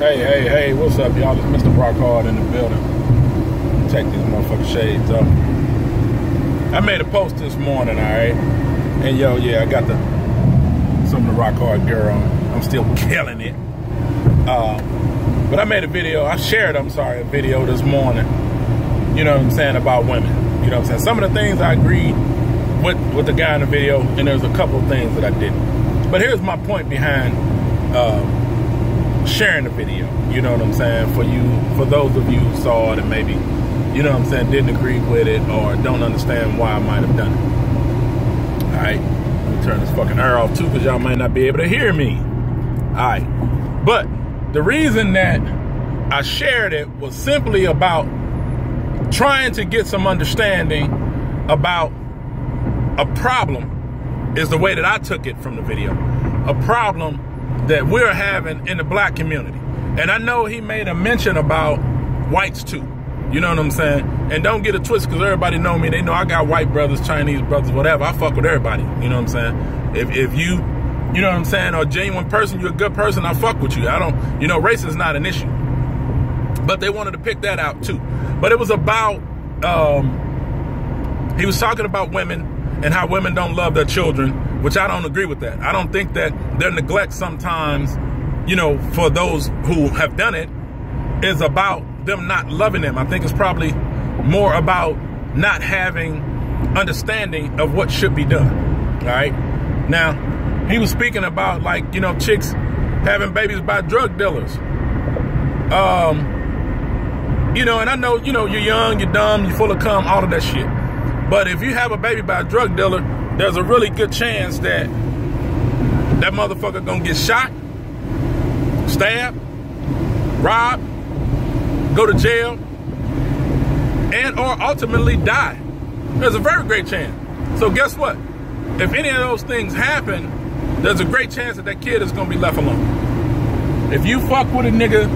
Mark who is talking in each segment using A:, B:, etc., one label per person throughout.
A: Hey, what's up, y'all? It's Mr. Rock Hard in the building. Take these motherfucking shades up. I made a post this morning, alright? And yo, yeah, I got some of the Rock Hard gear on. I'm still killing it. But I made a video, a video this morning, you know what I'm saying, about women. You know what I'm saying? Some of the things I agreed with the guy in the video, and there's a couple of things that I didn't. But here's my point behind sharing the video, you know what I'm saying, for those of you who saw it and maybe, you know what I'm saying, didn't agree with it or don't understand why I might have done it. Alright, let me turn this fucking air off too, because y'all might not be able to hear me. Alright, but the reason that I shared it was simply about trying to get some understanding about a problem, is the way that I took it from the video, a problem that we're having in the black community. And I know he made a mention about whites too, you know what I'm saying? And don't get it twisted, because everybody know me. They know I got white brothers, Chinese brothers, whatever. I fuck with everybody, you know what I'm saying? If you know what I'm saying, or a genuine person, you're a good person, I fuck with you. I don't, you know, race is not an issue. But they wanted to pick that out too. But it was about, he was talking about women and how women don't love their children, which I don't agree with that. I don't think that their neglect sometimes, you know, for those who have done it, is about them not loving them. I think it's probably more about not having understanding of what should be done. All right. Now, he was speaking about, like, you know, chicks having babies by drug dealers. You know, and I know, you know, you're young, you're dumb, you're full of cum, all of that shit. But if you have a baby by a drug dealer, there's a really good chance that that motherfucker gonna get shot, stabbed, robbed, go to jail, and or ultimately die. There's a very great chance. So guess what? If any of those things happen, there's a great chance that that kid is gonna be left alone. If you fuck with a nigga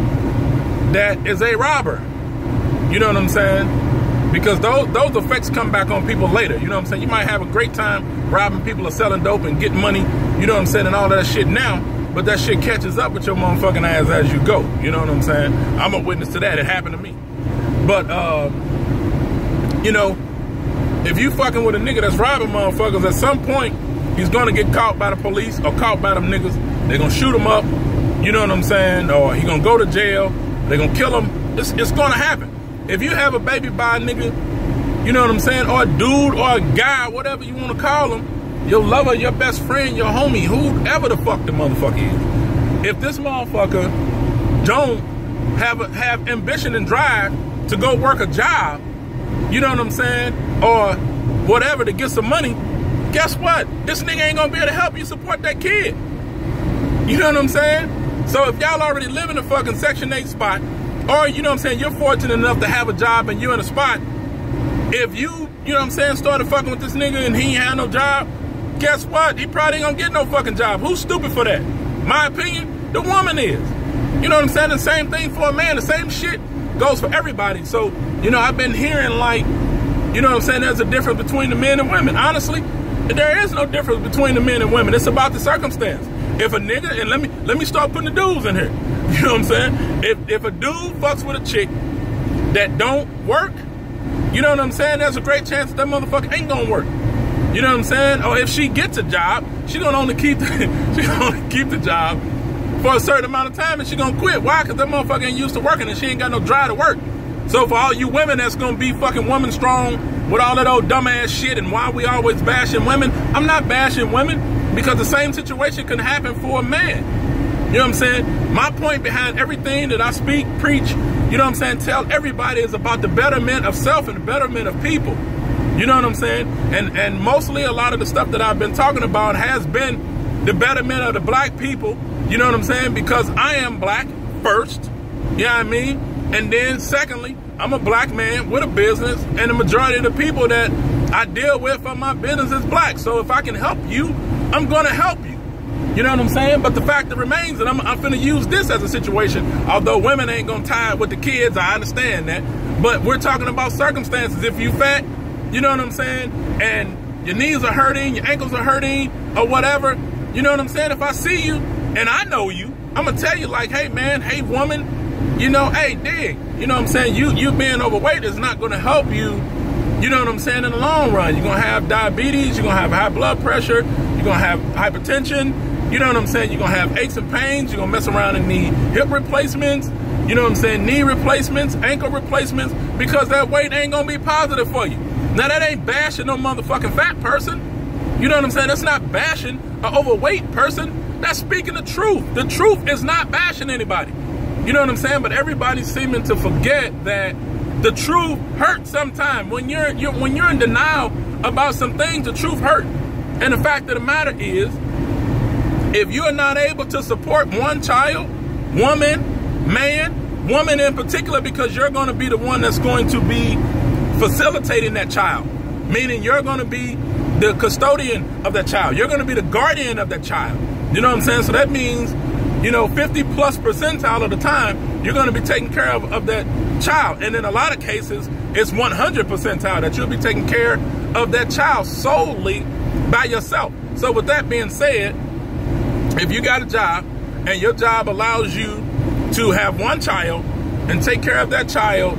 A: that is a robber, you know what I'm saying? Because those effects come back on people later, you know what I'm saying? You might have a great time robbing people or selling dope and getting money, you know what I'm saying, and all that shit now, but that shit catches up with your motherfucking ass as you go, you know what I'm saying? I'm a witness to that. It happened to me. But, you know, if you fucking with a nigga that's robbing motherfuckers, at some point, he's gonna get caught by the police or caught by them niggas. They're gonna shoot him up, you know what I'm saying? Or he gonna go to jail. They're gonna kill him. It's gonna happen. If you have a baby by a nigga, you know what I'm saying, or a dude or a guy, whatever you want to call him, your lover, your best friend, your homie, whoever the fuck the motherfucker is. If this motherfucker don't have ambition and drive to go work a job, you know what I'm saying, or whatever to get some money, guess what? This nigga ain't gonna be able to help you support that kid. You know what I'm saying? So if y'all already live in a fucking Section 8 spot, or, you know what I'm saying, you're fortunate enough to have a job and you're in a spot, if you know what I'm saying, started fucking with this nigga and he ain't had no job, guess what? He probably ain't gonna get no fucking job. Who's stupid for that? My opinion, the woman is. You know what I'm saying? The same thing for a man. The same shit goes for everybody. So, you know, I've been hearing, like, you know what I'm saying, there's a difference between the men and women. Honestly, there is no difference between the men and women. It's about the circumstance. If a nigga, and let me start putting the dudes in here. You know what I'm saying? If a dude fucks with a chick that don't work, you know what I'm saying, there's a great chance that motherfucker ain't gonna work. You know what I'm saying? Or if she gets a job, she gonna only keep the job for a certain amount of time, and she gonna quit. Why? Because that motherfucker ain't used to working and she ain't got no drive to work. So for all you women that's gonna be fucking woman strong with all that old dumbass shit and why we always bashing women, I'm not bashing women, because the same situation can happen for a man. You know what I'm saying? My point behind everything that I speak, preach, you know what I'm saying, tell everybody is about the betterment of self and the betterment of people. You know what I'm saying? And mostly a lot of the stuff that I've been talking about has been the betterment of the black people. You know what I'm saying? Because I am black first. You know what I mean? And then secondly, I'm a black man with a business, and the majority of the people that I deal with for my business is black. So if I can help you, I'm gonna help you. You know what I'm saying? But the fact that remains that I'm finna use this as a situation. Although women ain't gonna tie it with the kids, I understand that. But we're talking about circumstances. If you fat, you know what I'm saying, and your knees are hurting, your ankles are hurting, or whatever, you know what I'm saying? If I see you and I know you, I'm gonna tell you like, hey man, hey woman, you know, hey dig, you know what I'm saying? You being overweight is not gonna help you, you know what I'm saying, in the long run. You're gonna have diabetes, you're gonna have high blood pressure, you're gonna have hypertension, you know what I'm saying? You're gonna have aches and pains, you're gonna mess around and need hip replacements, you know what I'm saying, knee replacements, ankle replacements, because that weight ain't gonna be positive for you. Now that ain't bashing no motherfucking fat person. You know what I'm saying? That's not bashing an overweight person. That's speaking the truth. The truth is not bashing anybody. You know what I'm saying? But everybody's seeming to forget that the truth hurts sometimes. When you're in denial about some things, the truth hurts. And the fact of the matter is, if you're not able to support one child, woman, man, woman in particular, because you're going to be the one that's going to be facilitating that child, meaning you're going to be the custodian of that child. You're going to be the guardian of that child. You know what I'm saying? So that means, you know, 50+% of the time, you're going to be taking care of that child. And in a lot of cases, it's 100% that you'll be taking care of that child solely by yourself. So with that being said, if you got a job and your job allows you to have one child and take care of that child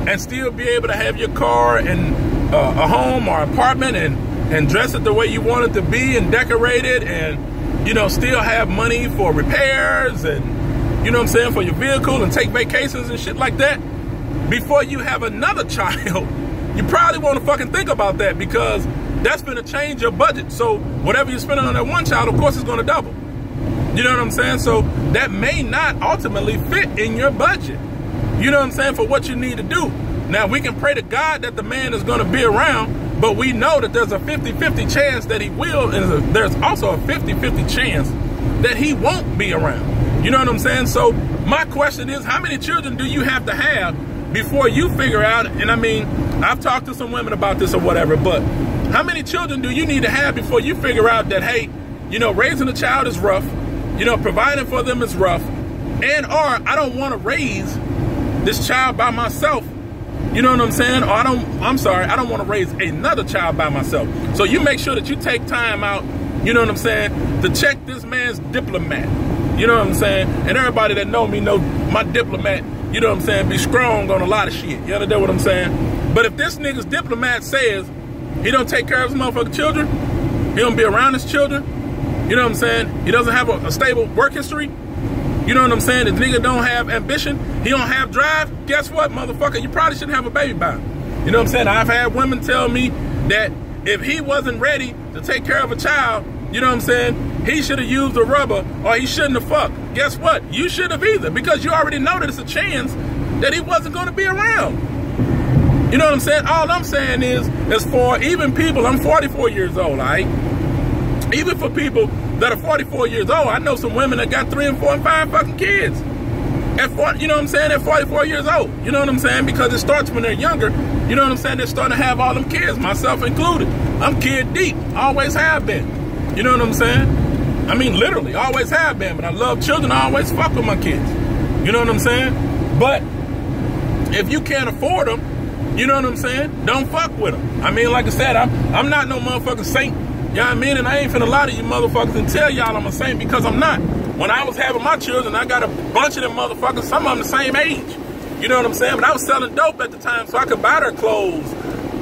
A: and still be able to have your car and a home or apartment and dress it the way you want it to be and decorate it and, you know, still have money for repairs and, you know what I'm saying, for your vehicle and take vacations and shit like that, before you have another child, you probably want to fucking think about that, because that's going to change your budget. So whatever you're spending on that one child, of course, is going to double. You know what I'm saying? So that may not ultimately fit in your budget. You know what I'm saying? For what you need to do. Now, we can pray to God that the man is going to be around, but we know that there's a 50-50 chance that he will, and there's also a 50-50 chance that he won't be around. You know what I'm saying? So my question is, how many children do you have to have before you figure out, and I mean, I've talked to some women about this or whatever, but how many children do you need to have before you figure out that, hey, you know, raising a child is rough, you know, providing for them is rough, and or I don't want to raise this child by myself. You know what I'm saying? Or I don't want to raise another child by myself. So you make sure that you take time out, you know what I'm saying, to check this man's diplomat. You know what I'm saying? And everybody that know me know my diplomat, you know what I'm saying, be strong on a lot of shit. You understand what I'm saying? But if this nigga's diplomat says he don't take care of his motherfucking children, he don't be around his children, you know what I'm saying, he doesn't have a stable work history, you know what I'm saying, the nigga don't have ambition, he don't have drive, guess what, motherfucker, you probably shouldn't have a baby by him. You know what I'm saying? I've had women tell me that if he wasn't ready to take care of a child, you know what I'm saying, he should have used a rubber, or he shouldn't have fucked. Guess what? You should have either, because you already know that it's a chance that he wasn't going to be around. You know what I'm saying? All I'm saying is for even people, I'm 44 years old, all right? Even for people that are 44 years old, I know some women that got 3 and 4 and 5 fucking kids. At 40, you know what I'm saying? At 44 years old. You know what I'm saying? Because it starts when they're younger. You know what I'm saying? They're starting to have all them kids, myself included. I'm kid deep. Always have been. You know what I'm saying? I mean, literally, always have been. But I love children. I always fuck with my kids. You know what I'm saying? But if you can't afford them, you know what I'm saying, don't fuck with them. I mean, like I said, I'm not no motherfucking saint. You know what I mean? And I ain't finna lie to you motherfuckers and tell y'all I'm a saint, because I'm not. When I was having my children, I got a bunch of them motherfuckers, some of them the same age. You know what I'm saying? But I was selling dope at the time, so I could buy their clothes.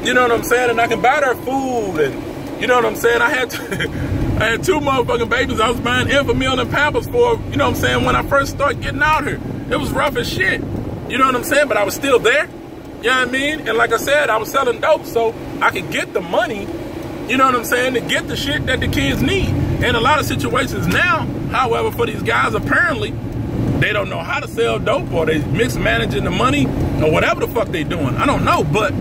A: You know what I'm saying? And I could buy their food. And you know what I'm saying? I had 2 motherfucking babies I was buying Enfamil and Pampers for, you know what I'm saying, when I first started getting out here. It was rough as shit. You know what I'm saying? But I was still there. You know what I mean? And like I said, I was selling dope so I could get the money, you know what I'm saying, to get the shit that the kids need. In a lot of situations now, however, for these guys, apparently, they don't know how to sell dope, or they mismanaging the money, or whatever the fuck they doing. I don't know, but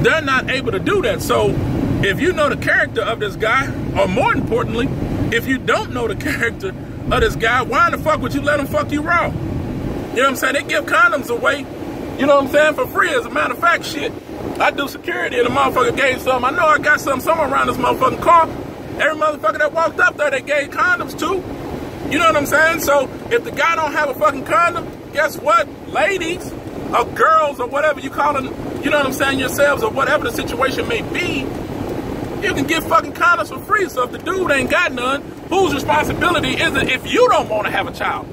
A: they're not able to do that. So if you know the character of this guy, or more importantly, if you don't know the character of this guy, why in the fuck would you let him fuck you raw? You know what I'm saying? They give condoms away, you know what I'm saying, for free. As a matter of fact, shit, I do security and the motherfucker gave some. I know I got some somewhere around this motherfucking car. Every motherfucker that walked up there, they gave condoms to. You know what I'm saying? So if the guy don't have a fucking condom, guess what? Ladies or girls or whatever you call them, you know what I'm saying, yourselves, or whatever the situation may be, you can get fucking condoms for free. So if the dude ain't got none, whose responsibility is it if you don't want to have a child?